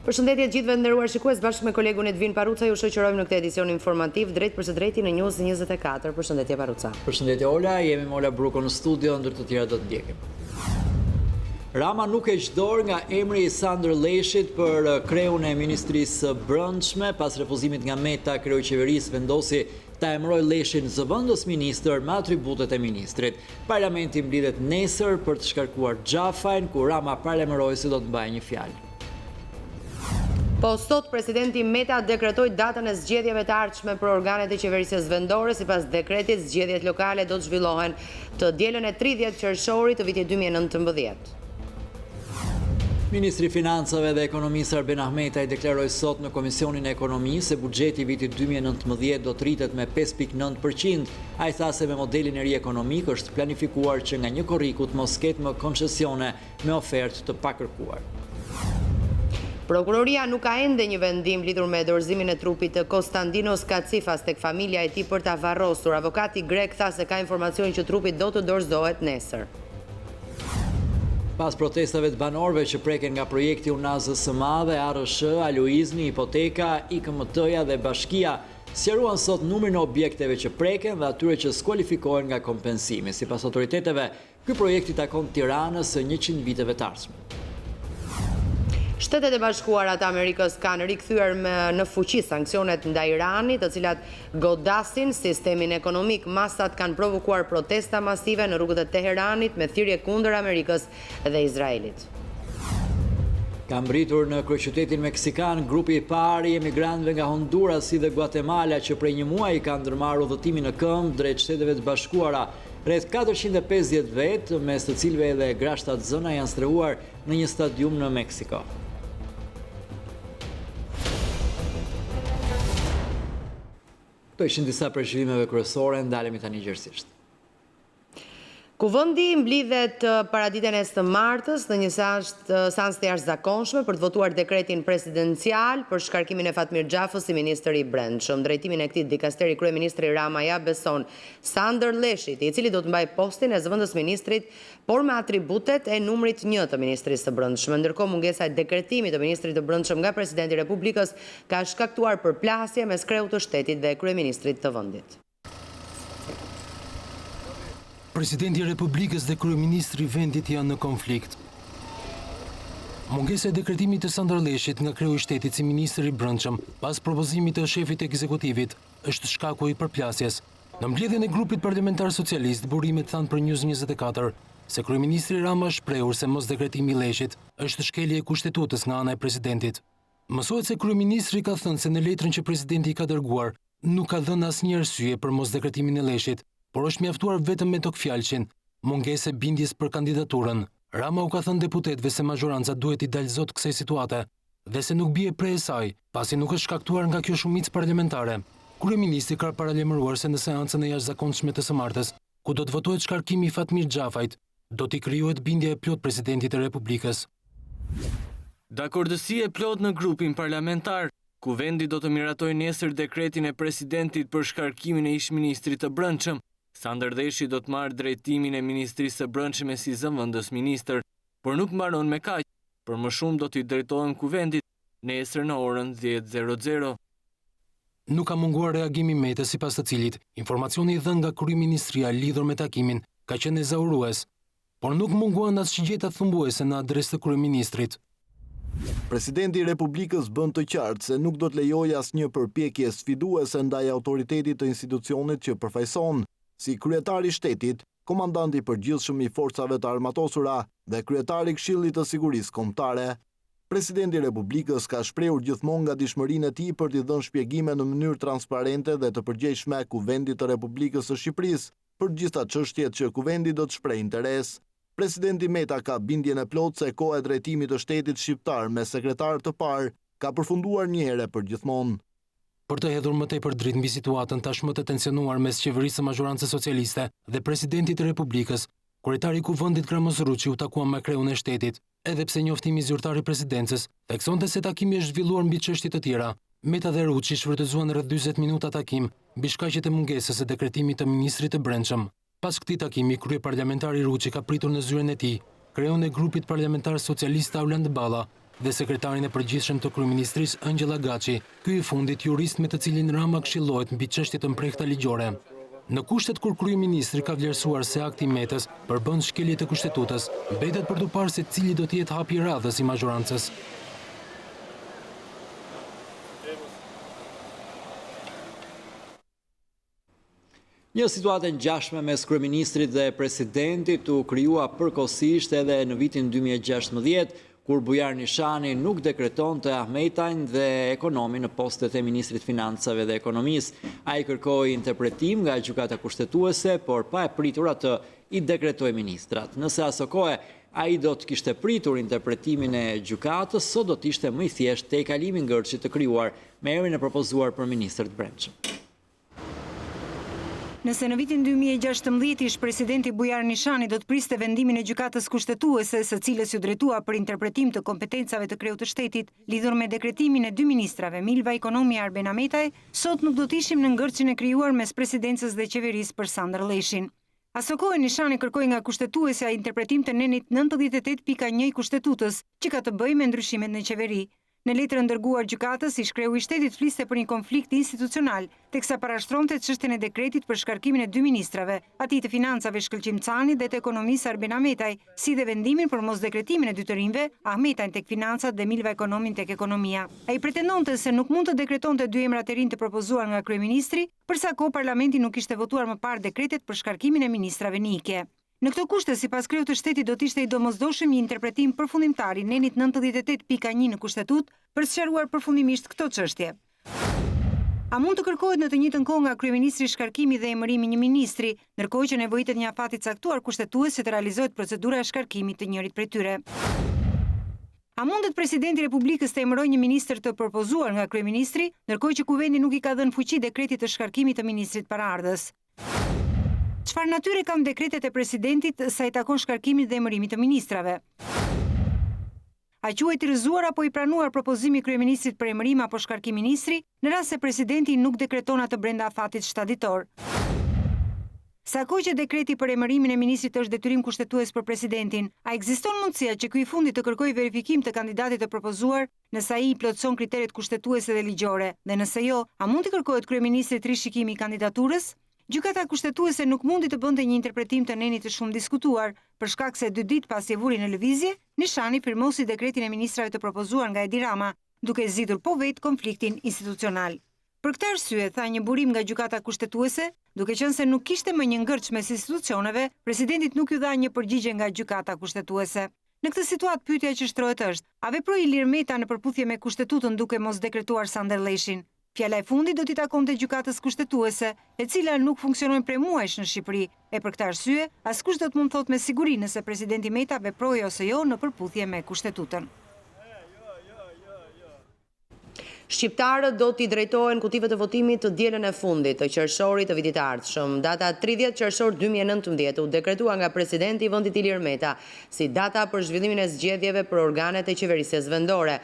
Përshëndetje gjithëve nderuar shikues, bashkë me kolegun Edvin Paruca ju shoqërojmë në këtë edicion informativ drejt për së drejti në News24. Përshëndetje Paruca. Përshëndetje Ola, jemi me Ola Bruko në studio, ndër të tjera do të ndjekim. Rama nuk e qdor nga emri i Sandër Leshit për kreun e Ministrisë së Brendshme, pas refuzimit nga Meta, kreu i qeverisë vendosi ta emëroj Leshin zëvendës ministër me atributet e ministrit. Parlamenti mblidhet nesër për të shkarkuar xhafajn, ku Rama parlemëroi se do të mbajë një fjalë. Po sot presidenti Meta dekretoi datën e zgjedhjeve të ardhshme për organet e qeverisjes vendore. Sipas dekretit, zgjedhjet lokale do të zhvillohen të dielën e 30 qershorit të vitit 2019. Ministri i Financave dhe Ekonomisë Arben Ahmetaj deklaroi sot në Komisionin e Ekonomisë se buxheti i vitit 2019 do të rritet me 5.9%. Ai tha se me modelin e ri ekonomik është planifikuar që nga një korriku të mos ketë më koncesione me ofertë të pakërkuar. Prokuroria nuk ka ende një vendim lidhur me dorëzimin e trupit të Konstantinos Kacifas tek familja e tij për ta varrosur. Avokati grek tha se ka informacion që trupi do të dorëzohet nesër. Pas protestave të banorëve që preken nga projekti Unazës së Madhe, ARSH, Aluizni, Hipoteka, IKMT-ja dhe Bashkia sqaruan sot numrin e objekteve që preken dhe atyre që skualifikohen nga kompensimi. Sipas autoriteteve, ky projekt i takon Tiranës së 100 viteve të ardhshme. Shtetet e Bashkuara të Amerikës kanë rikthyer në fuqi sanksionet ndaj Iranit, të cilat godasin sistemin ekonomik. Masat kanë provokuar protesta masive në rrugët e Teheranit me thirrje kundër Amerikës dhe Izraelit. Ka mbritur në kryeqytetin meksikan grupi i parë i emigrantëve nga Honduras dhe Guatemala që prej një muaji kanë ndërmarrë udhëtimin në këmbë drejt Shteteve të Bashkuara. Rreth 450 vetë, mes të cilëve edhe grashtat zëna janë streuar në një stadium në Meksiko. Këto ishin disa përshërimeve kryesore, ndalemi tani gjërësisht. Kuvendi mblidhet paraditën e së martës në një seancë të jashtëzakonshme për të votuar dekretin presidencial për shkarkimin e Fatmir Xhafës si ministër i Brendshëm. Drejtimin e këtij dikasteri kryeministri Rama ja beson Sandër Leshit, i cili do të mbajë postin e zëvendës ministrit, por me atributet e numrit 1 të Ministrisë së Brendshme. Ndërkohë, mungesa e dekretimit të ministrit të Brendshëm nga presidenti i Republikës ka shkaktuar përplasje mes kreut të shtetit dhe kryeministrit të vendit. Presidenti i Republikës dhe kryeministri i vendit janë në konflikt. Mungesa e dekretimit të Sandër Leshit nga kreu i shtetit si ministër i brendshëm pas propozimit të shefit ekzekutivit është shkaku i përplasjes. Në mbledhjen e grupit parlamentar socialist, burimet thanë për News24 se kryeministri Rama shprehur se mos dekretimi i Leshit është shkelje e kushtetutës nga ana e presidentit. Mësohet se kryeministri ka thënë se në letrën që presidenti i ka dërguar nuk ka dhënë asnjë arsye për mos dekretimin e Leshit, por është mjaftuar vetëm me tokfjalçin, mungesë e bindjes për kandidaturën. Rama u ka thënë deputetëve se majoranca duhet i dalë zot kësaj situate dhe se nuk bie prej saj, pasi nuk është shkaktuar nga kjo shumicë parlamentare. Kryeministri ka paralajmëruar se në seancën e jashtëzakonshme të së martës, ku do të votohet shkarkimi i Fatmir Xhafait, do t'i krijohet bindja e plot presidentit të Republikës. Dakordësi e plot në grupin parlamentar. Kuvendi do të miratojë nesër dekretin e presidentit për shkarkimin e ish-ministrit të Brendshëm. Sandër Leshi do të marrë drejtimin e Ministrisë së Brendshme si zëvendës ministër, por nuk mbaron me kaq. Për më shumë do t'i drejtohen kuvendit nesër në orën 10:00. Nuk ka munguar reagimi Metës, sipas të cilit informacioni i dhënë nga kryeministria lidhur me takimin ka qenë ezaurues, por nuk munguan as shigjeta thumbuese në adresë të kryeministrit. Presidenti i Republikës bën të qartë se nuk do të lejojë asnjë përpjekje sfiduese ndaj autoritetit të institucionit që përfaqëson, si kryetari i shtetit, komandanti i përgjithshëm i forcave të armatosura dhe kryetari i Këshillit të Sigurisë Kombëtare. Presidenti i Republikës ka shprehur gjithmonë gatishmërinë e tij për t'i dhënë shpjegime në mënyrë transparente dhe të përgjegjshme Kuvendit të Republikës së Shqipërisë për të gjitha çështjet që Kuvendi do të shprehë interes. Presidenti Meta ka bindjen e plotë se koha e drejtimit të shtetit shqiptar me sekretar të parë ka përfunduar një herë për gjithmonë. Për të hedhur më tepër dritë mbi situatën tashmë të tensionuar mes qeverisë së majorancës socialiste dhe presidentit të Republikës, kryetari i Kuvendit Kramos Ruçi u takua me kreun e shtetit, edhe pse njoftimi zyrtar i presidencës theksonte se takimi është zhvilluar mbi çështje të tjera. Meta dhe Ruçi shfrytëzuan rreth 40 minuta takim mbi shkaqjet e mungesës së dekretimit të ministrit të Brendshëm. Pas këtij takimi, kryeparlamentari Ruçi ka pritur në zyrën e tij kreun e grupit parlamentar socialist Auland Balla dhe sekretarin e përgjithshëm të kryeministrisë Angela Gaci, ky i fundit jurist me të cilin Rama këshillohet mbi çështje të mprehta ligjore. Në kushtet kur kryeministri ka vlerësuar se akti i Metës përbën shkelje të kushtetutës, mbetet për të parë se cili do të jetë hapi i radhës i mazhorancës. Një situatë ngjashme mes kryeministrit dhe presidentit u krijua përkohësisht edhe në vitin 2016, kur Bujar Nishani nuk dekretonte Ahmetajn dhe ekonomin në postet e ministrit financave dhe ekonomisë. Ai kërkoi interpretim nga gjykata kushtetuese, por pa e pritur atë i dekretoi ministrat. Nëse aso kohë ai do të kishte pritur interpretimin e gjykatës, sot do të ishte më i thjeshtë te kalimi ngërçi të krijuar me emrin e propozuar për ministër të brendshëm. Nëse në vitin 2016 ish presidenti Bujar Nishani do të priste vendimin e gjykatës kushtetuese, së cilës ju drejtua për interpretim të kompetencave të kreut të shtetit, lidhur me dekretimin e dy ministrave, Milva Ekonomi e Arben Ametaj, sot nuk do të ishim në ngërçin e krijuar mes presidencës dhe qeverisë për Sandër Leshin. Aso kohë Nishani kërkoi nga kushtetuesja interpretim të nenit 98.1 kushtetutës, që ka të bëjë me ndryshimet në qeveri. Në letrën dërguar gjykatës, ish kreu i shtetit fliste për një konflikt institucional, teksa parashtronte çështjen e dekretit për shkarkimin e dy ministrave, atij të financave Shkëlqim Cani dhe të ekonomisë Arben Ametaj, si dhe vendimin për mos dekretimin e dy të rinjve, Ahmetajn tek financat dhe Milva Ekonomin tek ekonomia. Ai pretendonte se nuk mund të dekretonte dy emrat e rinj të propozuar nga kryeministri, përsa kohë parlamenti nuk kishte votuar më parë dekretet për shkarkimin e ministrave në ikje. Në këto kushte, sipas kreut të shtetit, do të ishte i domosdoshëm një interpretim përfundimtar i nenit 98.1 në kushtetut për sqaruar përfundimisht këto çështje. A mund të kërkohet në të njëjtën kohë nga kryeministri shkarkimi dhe emërimi një ministri, ndërkohë që nevojitet një afat i caktuar kushtetues që të realizohet procedura e shkarkimit të njërit prej tyre? A mundet presidenti i Republikës të emërojë një ministër të propozuar nga kryeministri, ndërkohë që kuvendi nuk i ka dhënë fuqi dekretit të shkarkimit të ministrit paraardhës? Çfarë natyre kanë dekretet e presidentit sa i takon shkarkimit dhe emërimit të ministrave? A quhet i rrëzuar apo i pranuar propozimi i kryeministrit për emërim apo shkarkim ministri, në rast se presidenti nuk dekreton atë brenda afatit shtaditor? Sa kohë që dekreti për emërimin e ministrit është detyrim kushtetues për presidentin, a ekziston mundësia që ky i fundit të kërkojë verifikim të kandidatit të propozuar, nëse ai i plotëson kriteret kushtetuese dhe ligjore, dhe nëse jo, a mund të kërkohet kryeministrit rishikimi i kandidaturës? Gjykata kushtetuese nuk mundi të bënte një interpretim të nenit të shumë diskutuar, për shkak se 2 ditë pas i vuri në lëvizje, Nishani firmosi dekretin e ministrave të propozuar nga Edi Rama, duke zgjidhur po vetë konfliktin institucional. Për këtë arsye, tha një burim nga gjykata kushtetuese, duke qenë se nuk kishte më një ngërç mes institucioneve, presidentit nuk ju dha një përgjigje nga gjykata kushtetuese. Në këtë situatë pyetja që shtrohet është: a veproi Ilir Meta në përputhje me kushtetutën duke mos dekretuar Sandër Leshin? Fjala e fundit do t'i takonte gjykatës kushtetuese, e cila nuk funksionon prej muajsh në Shqipëri, e për këtë arsye, askush do të mund thot me siguri nëse presidenti Meta veproi ose jo në përputhje me kushtetutën. Shqiptarët do t'i drejtohen kutive të votimit të dielën e fundit të qershorit të vitit të ardhshëm. Data 30 qershor 2019 u dekretua nga presidenti i vendit Ilir Meta si data për zhvillimin e zgjedhjeve për organet e qeverisjes vendore.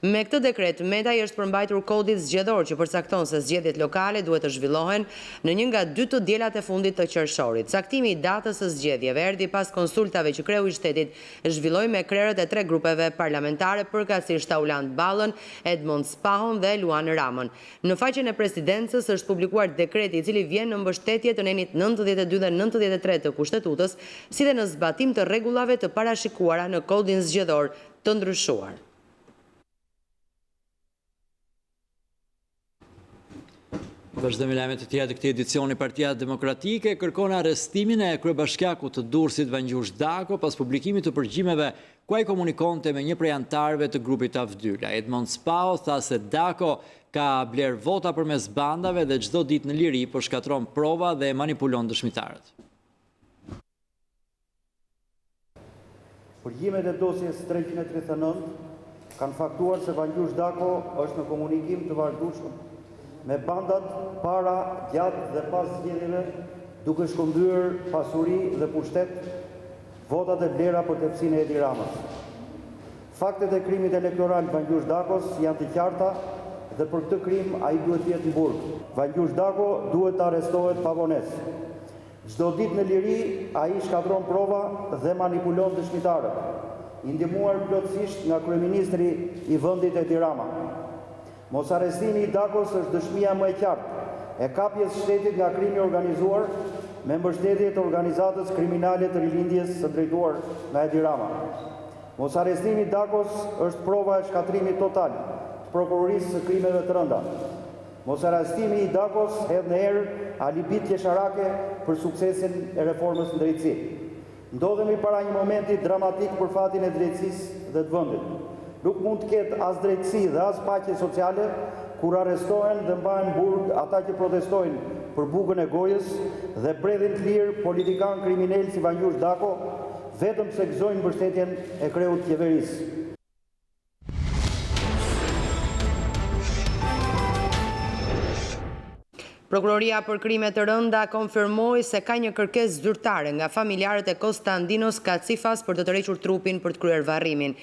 Me këtë dekret, Meta i është përmbajtur kodit zgjedhor që përcakton se zgjedhjet lokale duhet të zhvillohen në një nga 2 të dielat e fundit të qershorit. Caktimi i datës së zgjedhjeve erdhi pas konsultave që kreu i shtetit zhvilloi me krerët e 3 grupeve parlamentare, përkatësisht Taulant Ballën, Edmond Spahon dhe Luan Ramën. Në faqen e presidencës është publikuar dekreti i cili vjen në mbështetje të nenit 92 dhe 93 të kushtetues, si dhe në zbatim të rregullave të parashikuara në kodin zgjedhor të ndryshuar. Vazhdojmë lajmet të tjera të këtij edicioni. Partia Demokratike kërkon arrestimin e kryebashkiakut të Durrësit Vangjush Dako pas publikimit të përgjimeve ku ai komunikonte me një prej anëtarëve të grupit Avdyla. Edmond Spao tha se Dako ka bler vota përmes bandave dhe çdo ditë në liri po shkatron prova dhe manipulon dëshmitarët. Përgjimet e dosjes 339 kanë faktuar se Vangjush Dako është në komunikim të vazhdueshëm me bandat para, gjatë dhe pas zgjedhjeve, duke shkëmbyer pasuri dhe pushtet, votat e vlera për tepsinë e Edi Ramës. Faktet e krimit elektoral Vangjush Dakos janë të qarta dhe për këtë krim ai duhet të jetë në burg. Vangjush Dako duhet të arrestohet pavonesë. Çdo ditë në liri ai shkatron prova dhe manipulon dëshmitarët. i ndihmuar plotësisht nga kryeministri i vendit Edi Rama. Mosarrestimi i Dakos është dëshmia më e qartë e kapjes shtetit nga krimi organizuar me mbështetje të organizatës kriminale të rilindjes së drejtuar nga Edi Rama. Mosarrestimi i Dakos është prova e shkatrimit total të prokurorisë së krimeve të rënda. Mosarrestimi i Dakos hedh në erë alibit qesharake për suksesin e reformës në drejtësi. Ndodhemi para një momenti dramatik për fatin e drejtësisë dhe të vendit. Nuk mund të ketë as drejtësi dhe as paqe sociale kur arrestohen dhe mbahen burg ata që protestojnë për bukën e gojës dhe bredhin të lirë politikan kriminal si Vanjush Dako, vetëm se gëzojnë mbështetjen e kreut të qeverisë. Prokuroria për krime të rënda konfirmoi se ka një kërkesë zyrtare nga familjarët e Konstantinos Kacifas për të tërhequr trupin për të kryer varrimin.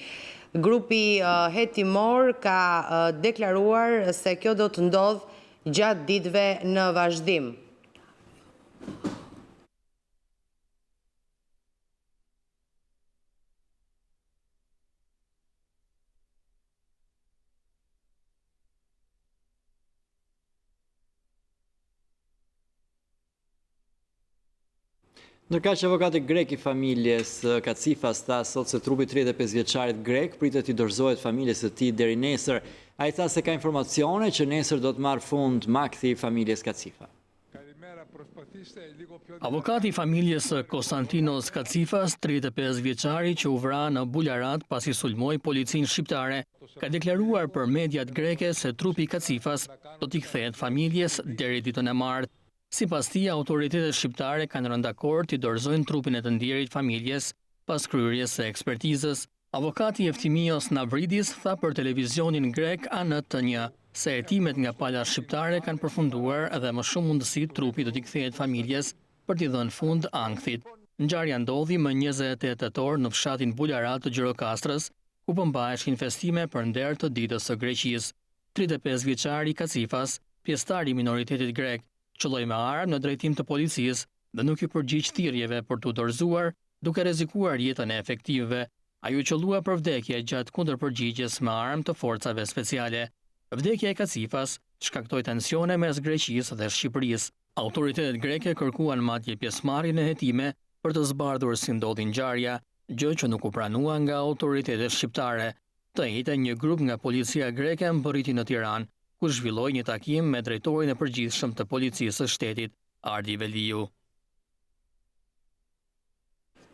Grupi hetimor ka deklaruar se kjo do të ndodhë gjatë ditëve në vazhdim. Ndërka që avokati grek i familjes Kacifas tha sot se trupi 35 vjeçarit grek pritet i dorëzohet familjes së tij deri nesër. Ai tha se ka informacione që nesër do të marrë fund makthi i familjes Kacifa. Avokati i familjes Konstantinos Kacifas, 35 vjeçari që u vra në Bularat pasi sulmoi policinë shqiptare, ka deklaruar për mediat greke se trupi i Kacifas do t'i kthehet familjes deri ditën e martë. Sipas tij, autoritetet shqiptare kanë rënë dakord t'i dorëzojnë trupin e të ndjerit familjes pas kryerjes së ekspertizës. Avokati Eftimios Navridis tha për televizionin grek ANT1 se hetimet nga pala shqiptare kanë përfunduar dhe më shumë mundësi trupi do t'i kthehet familjes për t'i dhënë fund ankthit. Ngjarja ndodhi më 28 tetor në fshatin Bularat të Gjirokastrës, ku përmbaheshin festime për nder të ditës së Greqisë. 35 vjeçari Kacifas, pjesëtar i minoritetit grek, qëlloi me armë në drejtim të policisë dhe nuk i përgjigj thirrjeve për t'u dorëzuar, duke rrezikuar jetën e efektivëve. Ai u qellua për vdekje gjatë kundërpërgjigjes me armë të forcave speciale. Vdekja e Kacifas shkaktoi tensione mes Greqisë dhe Shqipërisë. Autoritetet greke kërkuan madje pjesëmarrjen në hetime për të zbardhur si ndodhi ngjarja, gjë që nuk u pranua nga autoritetet shqiptare. Të njëjtën një grup nga policia greke mbërriti në Tiranë, ku zhvilloi një takim me drejtorin e përgjithshëm të policisë së shtetit, Ardi Veliu.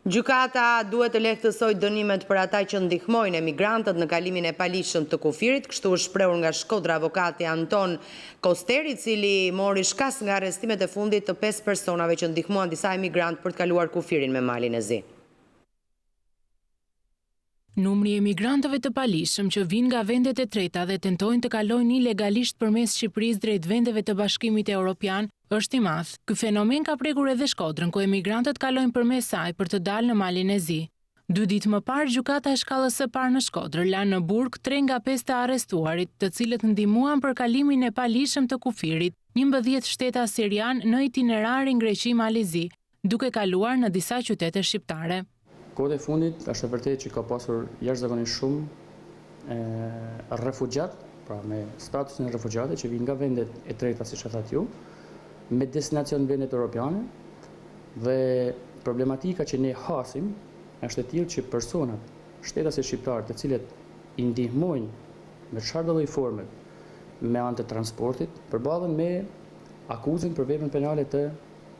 Gjykata duhet të lehtësojë dënimet për ata që ndihmojnë emigrantët në kalimin e palishëm të kufirit, kështu është shprehur nga Shkodra avokati Anton Kosteri, i cili mori shkas nga arrestimet e fundit të 5 personave që ndihmuan disa emigrantë për të kaluar kufirin me malin e zi. Numri i emigrantëve të palishëm që vijnë nga vendet e treta dhe tentojnë të kalojnë ilegalisht përmes Shqipërisë drejt vendeve të Bashkimit Evropian është i madh. Ky fenomen ka prekur edhe Shkodrën, ku emigrantët kalojnë përmes saj për të dalë në malin e zi. 2 ditë më parë, gjykata e shkallës së parë në Shkodër la në burg 3 nga 5 të arrestuarit, të cilët ndihmuan për kalimin e palishëm të kufirit, 11 shteta sirian në itinerarin Greqi-Mali Zi, duke kaluar në disa qytete shqiptare. Kohët e fundit është e vërtetë që ka pasur jashtëzakonisht shumë refugjat, pra me statusin e refugjate që vijnë nga vendet e treta, siç e thatë ju, me destinacion në vendet europiane, dhe problematika që ne hasim është e tillë që personat, shtetasit shqiptar, të cilët i ndihmojnë me çfarëdo lloj forme me anë të transportit, përballen me akuzën për veprën penale të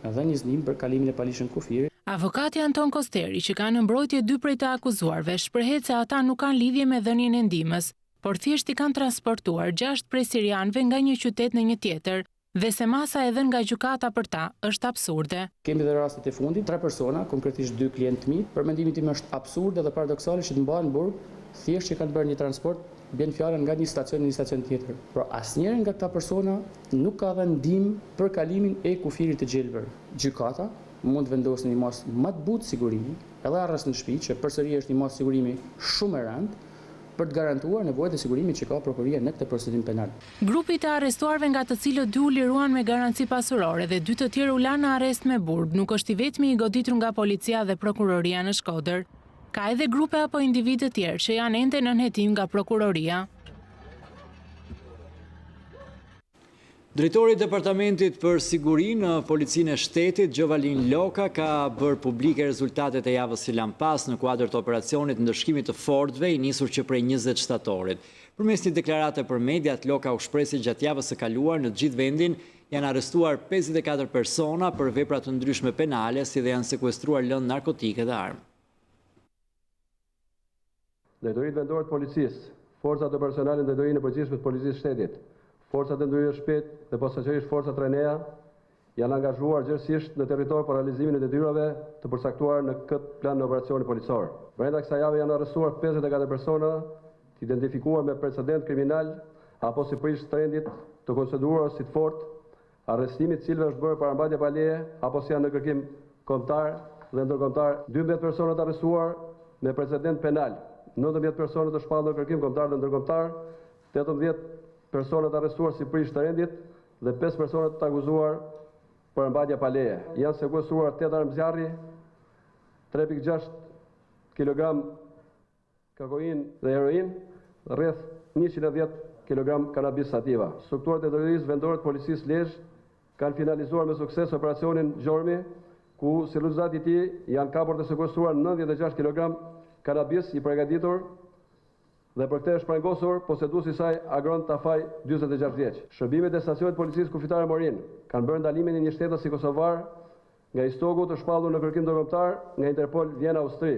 dhëniesnim për kalimin e palishëm kufirit. Avokati Anton Kosteri, që ka në mbrojtje 2 prej të akuzuarve, shprehet se ata nuk kanë lidhje me dhënien e ndihmës, por thjesht i kanë transportuar 6 prej sirianëve nga një qytet në një tjetër, dhe se masa e dhënë nga gjykata për ta është absurde. Kemi dhe rastet e fundit, 3 persona, konkretisht 2 klientë mi, për mendimin tim është absurde dhe paradoksale që të mbahen në burg, thjesht që kanë bërë një transport, bën fjalën nga një stacion në një stacion tjetër. Por asnjëri nga këta persona nuk ka dhënë ndihmë për kalimin e kufirit të gjelbër. Gjykata mund të vendosë një mas më të butë sigurimi, edhe arrest në shtëpi, që përsëri është një mas sigurimi shumë e rëndë, për të garantuar nevojat e sigurimit që ka prokuroria në këtë procedim penal. Grupi të arrestuarve, nga të cilët 2 u liruan me garanci pasurore dhe 2 të tjerë u lanë në arrest me burg, nuk është i vetmi i goditur nga policia dhe prokuroria në Shkodër. Ka edhe grupe apo individë të tjerë që janë ende nën hetim nga prokuroria. Drejtori i Departamentit për Sigurinë në Policinë e Shtetit, Gjovalin Loka, ka bërë publike rezultatet e javës së pas në kuadër të operacionit ndërshkimit të Fordëve i nisur që prej 20 shtatorit. Përmes një deklarate për mediat, Loka u shpresi gjatë javës së kaluar në të gjithë vendin janë arrestuar 54 persona për vepra të ndryshme penale, si dhe janë sekuestruar lëndë narkotike dhe armë. Drejtoritë vendore të policisë, forcat operacionale drejtorinë e përgjithshme të policisë shtetit, forcat e ndërhyrjes shpejt dhe posaçërisht forcat Renea janë angazhuar gjithësisht në territor për realizimin e detyrave të përcaktuara në këtë plan në operacioni policor. Brenda kësaj jave janë arrestuar 54 persona të identifikuar me precedent kriminal apo si prish trendit të konsideruar si të fortë, arrestimi të cilëve është bërë parambajtje pa leje apo si janë në kërkim kombëtar dhe ndërkombëtar. 12 persona të arrestuar me precedent penal, 19 persona të shpallur në kërkim kombëtar dhe ndërkombëtar, 18 persona të arrestuar si prish të rendit dhe 5 persona të akuzuar për mbajtje pa leje. Janë sekuestruar 8 armë zjarri, 3.6 kg kokain dhe heroin, rreth 110 kg kanabis sativa. Strukturat e drejtorisë vendore të policisë Lezhë kanë finalizuar me sukses operacionin Gjormi, ku si rezultat i tij janë kapur dhe sekuestruar 96 kg kanabis i përgatitur dhe për këtë është prangosur poseduesi i saj Agron Tafaj, 46 vjeç. Shërbimet e stacionit policisë kufitare Morin kanë bërë ndalimin e një shtetas si kosovar nga istoku të shpallur në kërkim ndërkombëtar nga Interpol Vjena, Austri.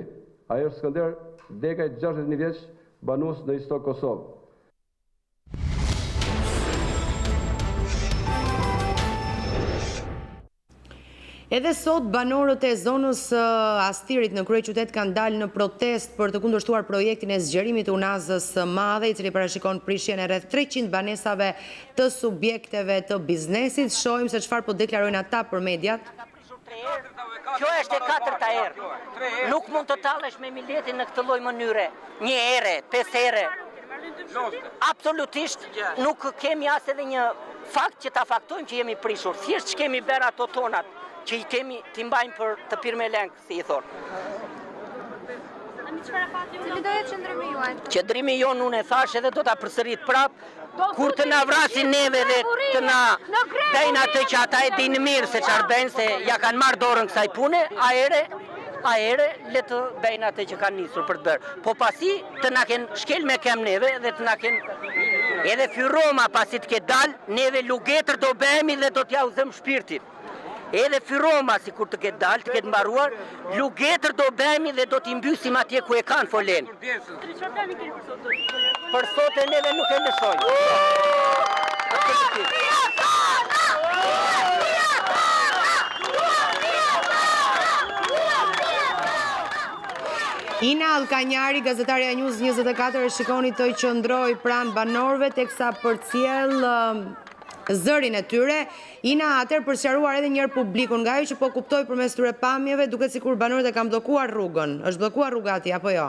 Ai është Skënder Dekaj, 61 vjeç, banues në Istok, Kosovë. Edhe sot banorët e zonës Astirit në kryeqytet kanë dalë në protest për të kundërshtuar projektin e zgjerimit të unazës së madhe, i cili parashikon prishjen e rreth 300 banesave të subjekteve të biznesit. Shohim se çfarë po deklarojnë ata për mediat. Kjo është e katërta herë. Nuk mund të tallesh me miletin në këtë lloj mënyre. 1 herë, 5 herë. Absolutisht nuk kemi as edhe një fakt që ta faktojmë që jemi prishur. Thjesht që kemi bërë ato tonat që i kemi t'i mbajmë për të pirë me lengë, si i thonë. Cili do jetë qëndrimi juaj? Qëndrimi jonë unë e thash edhe do t'a përsërit prapë, kur të na vrasin neve dhe të na bejnë atë që ata e dinë mirë se çfarë bëjnë, se ja kanë marrë dorën kësaj pune, aere le të bejnë atë që kanë nisur për të bërë. Po pasi të na kenë shkel me kem neve dhe të na kenë edhe Fyroma pasi të ketë dalë, neve lugetër do bëhemi dhe do t'ja uzëm shpirtin. Edhe Fyroma, si kur të ketë dalë, të ketë mbaruar, lugetër do bëhemi dhe do t'i mbysim atje ku e kanë folen. Për sot e neve nuk e lëshojnë. Ina Alkanjari, gazetarja News24, shikoni të qëndroj pranë banorëve teksa përcjell zërin e tyre. Ina, atër për sqaruar edhe njërë publikun, nga ju që po kuptoj përmes tyre pamjeve, duket sikur banorët e kanë bllokuar rrugën. Është bllokuar rruga ati, apo jo?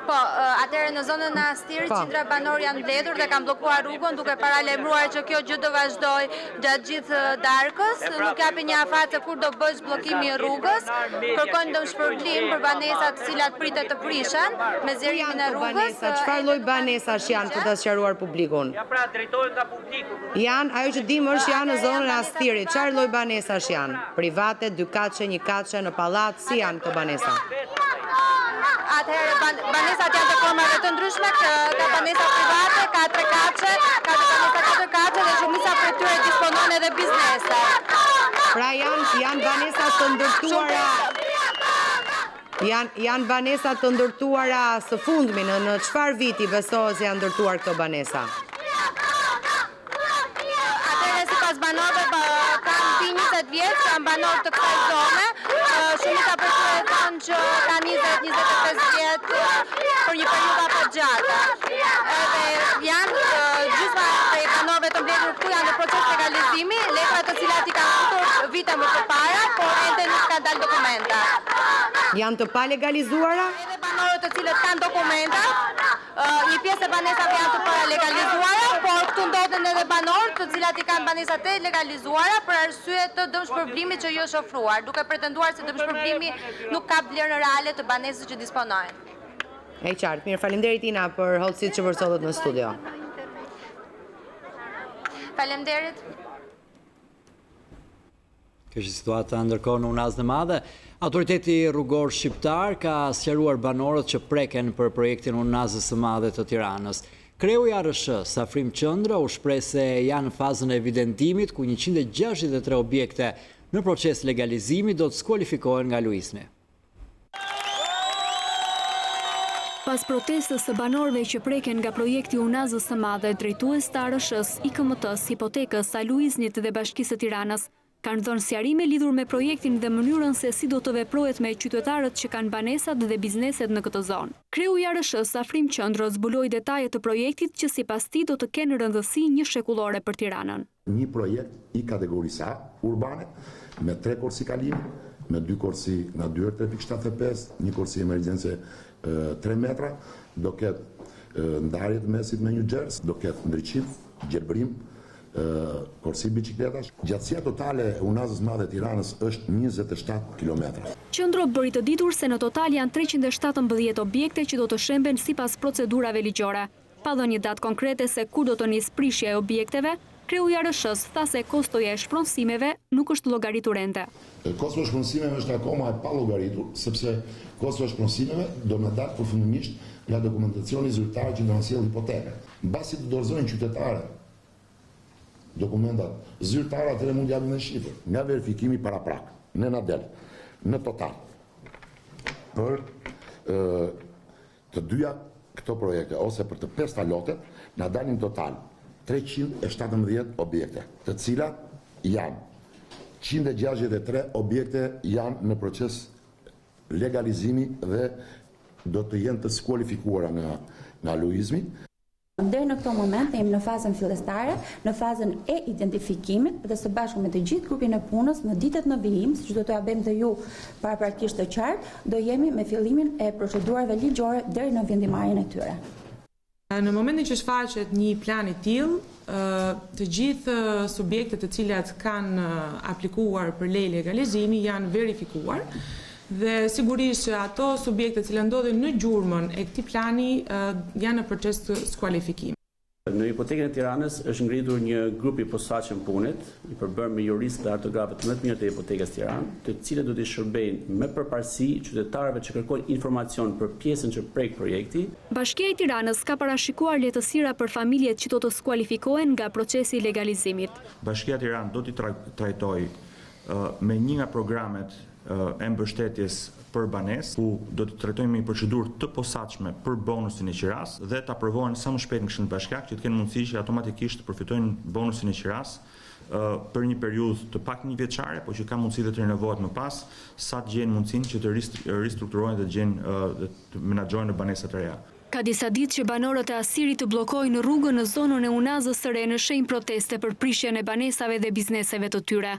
Po, atëherë në zonën e Astirit, qindra banor janë mbledhur dhe kanë bllokuar rrugën, duke paralajmëruar që kjo gjë do vazhdoj gjatë gjithë darkës. Nuk japi një afat se kur do bësh bllokimi i rrugës. Kërkojnë dëmshpërblim për banesat të cilat pritet të prishen me zgjerimin e rrugës. Çfarë lloj banesash janë për ta sqaruar publikun? Ja pra drejtohet nga publiku. Janë, ajo që dim është janë në zonën e Astirit. Çfarë lloj banesash janë? Private, 2 kaçe, 1 kaçe në pallat, si janë këto banesa? Atëherë banesat janë të formave të ndryshme, ka banesa private, ka 3 kaçe, ka banesa 4 kaçe dhe shumica prej tyre disponojnë edhe biznese. Pra janë banesa të ndërtuara. Janë banesa të ndërtuara së fundmi, në çfarë viti besohet se janë ndërtuar këto banesa? Atëherë sipas banorëve kanë mbi 20 vjeç, janë banor të kësaj zone. Shumica për tyre thonë që ka 20-25 vjet për një periudhë apo gjatë. Edhe janë gjysma prej banorëve të mbledhur këtu janë në proces legalizimi, letra të cilat i kanë futur vite më përpara, por ende nuk kanë dalë dokumenta. Janë të palegalizuara? Edhe banorët të cilët kanë dokumenta, një pjesë e banesave janë të palegalizuara, por këtu ndodhen edhe banorë të cilat i kanë banesat e legalizuara për arsye të dëmshpërblimit që ju është ofruar, duke pretenduar se dëmshpërblimi nuk ka vlerën reale të banesës që disponojnë. E qartë, mirë, faleminderit Ina për hollësitë që përsodhet në studio. Faleminderit. Kjo është situata ndërkohë në Unazën e Madhe. Autoriteti rrugor shqiptar ka sqaruar banorët që preken për projektin Unazës së Madhe të Tiranës. Kreu i ARSH, Safrim Qëndra, u shpreh se janë në fazën e evidentimit ku 163 objekte në proces legalizimi do të skualifikohen nga luizmi. Pas protestës së banorëve që preken nga projekti Unazës së Madhe, drejtues të ARSH-s, IKMT-s, Hipotekës, Saluiznit dhe Bashkisë së Tiranës, kanë dhënë sqarime lidhur me projektin dhe mënyrën se si do të veprohet me qytetarët që kanë banesat dhe bizneset në këtë zonë. Kreu i ARSH-s, Safrim Qëndra, zbuloi detajet të projektit që sipas tij do të kenë rëndësi një shekullore për Tiranën. Një projekt i kategorisë A urbane me 3 korsi kalimi, me 2 korsi nga dyert 3.75, një korsi emergjence 3 metra, do ketë ndarjet mesit me një gjerës, do ketë ndriçim, gjelbrim, korsi bicikletash. Gjatësia totale e Unazës Madhe Tiranës është 27 km. Qëndro bëri të ditur se në total janë 317 objekte që do të shemben sipas procedurave ligjore. Pa dhënë një datë konkrete se kur do të nisë prishja e objekteve, kreu i ARSH-s tha se kostoja e shpronësimeve nuk është llogaritur ende. Kosto e shpronësimeve është akoma e pa llogaritur, sepse kosto e shpronësimeve do na dalë përfundimisht nga dokumentacioni zyrtar që do na sjellë hipoteka. Mbasi të dorëzojnë qytetarët dokumentat zyrtare, atëherë mund japim në shifër, nga verifikimi paraprak, në nadel, në total. Për të dyja këto projekte, ose për të 5 lotet, na dalin total 317 objekte, të cilat janë 163 objekte janë në proces legalizimi dhe do të jenë të skualifikuara nga luizmi. Deri në këto moment jemi në fazën fillestare, në fazën e identifikimit dhe së bashku me të gjithë grupin e punës në ditët në vijim, siç do t'ja bëjmë dhe ju paraprakisht të qartë, do jemi me fillimin e procedurave ligjore deri në vendimarrjen e tyre. Në momentin që shfaqet një plan i tillë, të gjithë subjektet të cilat kanë aplikuar për lejë legalizimi janë verifikuar dhe sigurisht që ato subjekte që ndodhen në gjurmën e këtij plani janë në proces të skualifikimit. Në hipotekën e Tiranës është ngritur një grup i posaçëm punët, i përbërë me juristë dhe artografët më të mirë të hipotekës Tiranë, të cilët do të shërbejnë me përparësi qytetarëve që kërkojnë informacion për pjesën që prek projekti. Bashkia e Tiranës ka parashikuar lehtësira për familjet që do të skualifikohen nga procesi i legalizimit. Bashkia e Tiranës do t'i trajtojë me një nga programet e mbështetjes për banesë, ku do të trajtojmë një procedurë të posaçme për bonusin e qiras dhe të aprovohen sa më shpejt në Këshillin Bashkiak, që të kenë mundësi që automatikisht të përfitojnë bonusin e qiras për një periudhë të pak një vjeçare, por që ka mundësi dhe të rinovohet më pas, sa të gjejnë mundësinë që të ristrukturohen dhe të gjejnë të menaxhojnë banesat e reja. Ka disa ditë që banorët e Asirit të bllokojnë rrugën në zonën e Unazës së Re në shenjë proteste për prishjen e banesave dhe bizneseve të tyre.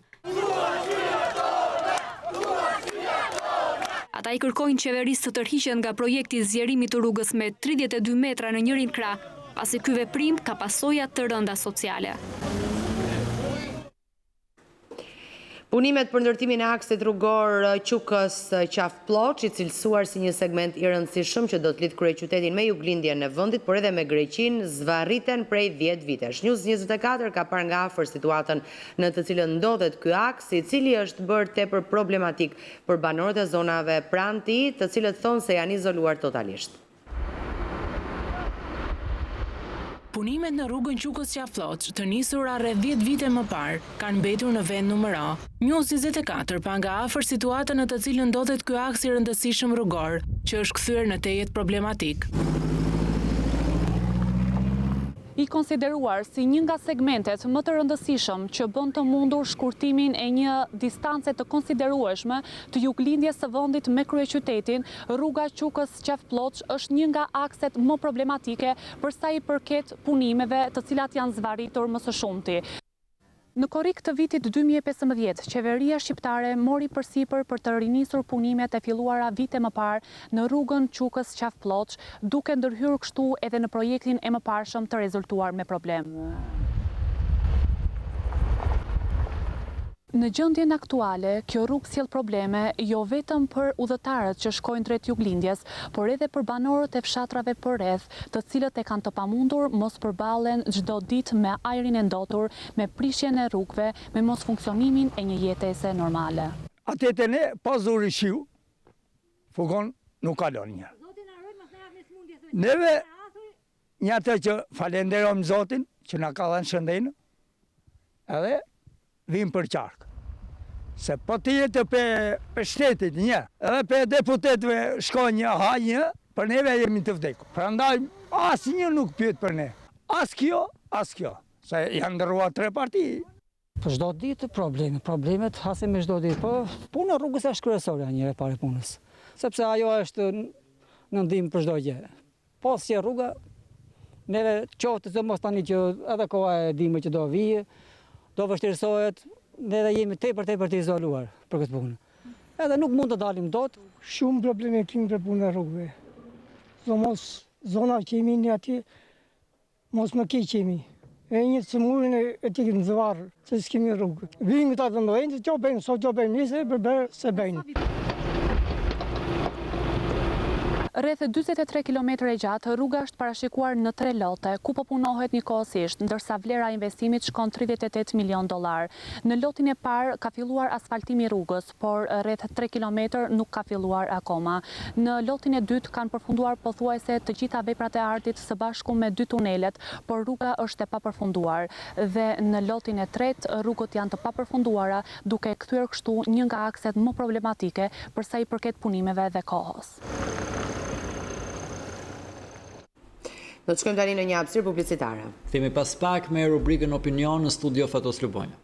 Ata i kërkojnë qeverisë të tërhiqen nga projekti zgjerimit të rrugës me 32 metra në njërin krah, pasi ky veprim ka pasoja të rënda sociale. Punimet për ndërtimin e aksit rrugor Qukës Qaf-Ploç, i cilësuar si një segment i rëndësishëm që do të lidh kryeqytetin me juglindjen e vendit, por edhe me Greqinë, zvarriten prej 10 vitesh. News24 ka parë nga afër situatën në të cilën ndodhet ky aks, i cili është bërë tepër problematik për banorët e zonave pranë tij, të cilët thonë se janë izoluar totalisht. Punimet në rrugën Qukës Qaf-Ploç, të nisura rreth 10 vite më parë, kanë mbetur në vend numër A. News24 pa nga afër situatën në të cilën ndodhet ky aks i rëndësishëm rrugor, që është kthyer në tejet problematik. I konsideruar si një nga segmentet më të rëndësishëm që bën të mundur shkurtimin e një distance të konsiderueshme të juglindjes së vendit me kryeqytetin, rruga Qukës Qaf-Ploç është një nga akset më problematike për sa i përket punimeve të cilat janë zvarritur më së shumti. Në korrik të vitit 2015, qeveria shqiptare mori përsipër për të rinisur punimet e filluara vite më parë në rrugën Qukës-Qafploç, duke ndërhyrë kështu edhe në projektin e mëparshëm të rezultuar me problem. Në gjendjen aktuale, kjo rrugë sjell probleme jo vetëm për udhëtarët që shkojnë drejt juglindjes, por edhe për banorët e fshatrave përreth, të cilët e kanë të pamundur mos përballen çdo ditë me ajrin e ndotur, me prishjen e rrugëve, me mos funksionimin e një jetese normale. Atë ne pas zuri shiu, fugon nuk kalon një. Neve një atë që falenderojmë Zotin që na ka dhënë shëndetin, edhe vim për qarkë. Se po të jetë për shtetit një, edhe për deputetve shkoj një, ha një, për neve jemi të vdekur. Prandaj, asë një nuk pyet për ne. As kjo, se janë ndërrua 3 parti. Për çdo ditë problemet hasim me çdo ditë, po puna rrugës është kryesore njëre pare punës. Sepse ajo është në ndihmë për çdo gjë. Po si rruga, neve qoftë se mos tani që edhe koha e dimër që do vijë, do vështirësohet, ne dhe jemi tepër të izoluar për këtë punë. Edhe nuk mund të dalim dot. Shumë probleme kemi për punë e rrugëve. Mos zona që jemi një aty, mos më keq jemi. E një të murin e t'i në zëvarë, se s'kemi rrugë. Vinë këta të ndojnë, që bëjnë, so që bëjnë njëse, përberë se bëjnë. Rreth 43 km e gjatë, rruga është parashikuar në 3 lote, ku po punohet njëkohësisht, ndërsa vlera e investimit shkon $38 milion. Në lotin e parë ka filluar asfaltimi i rrugës, por rreth 3 km nuk ka filluar akoma. Në lotin e dytë kanë përfunduar pothuajse të gjitha veprat e artit së bashku me 2 tunelet, por rruga është e papërfunduar. Dhe në lotin e tretë, rrugët janë të papërfunduara, duke kthyer kështu një nga akset më problematike për sa i përket punimeve dhe kohës. Do të shkojmë tani në një hapësirë publicitare. Themi pas pak me rubrikën Opinion në studio Fatos Lubonja.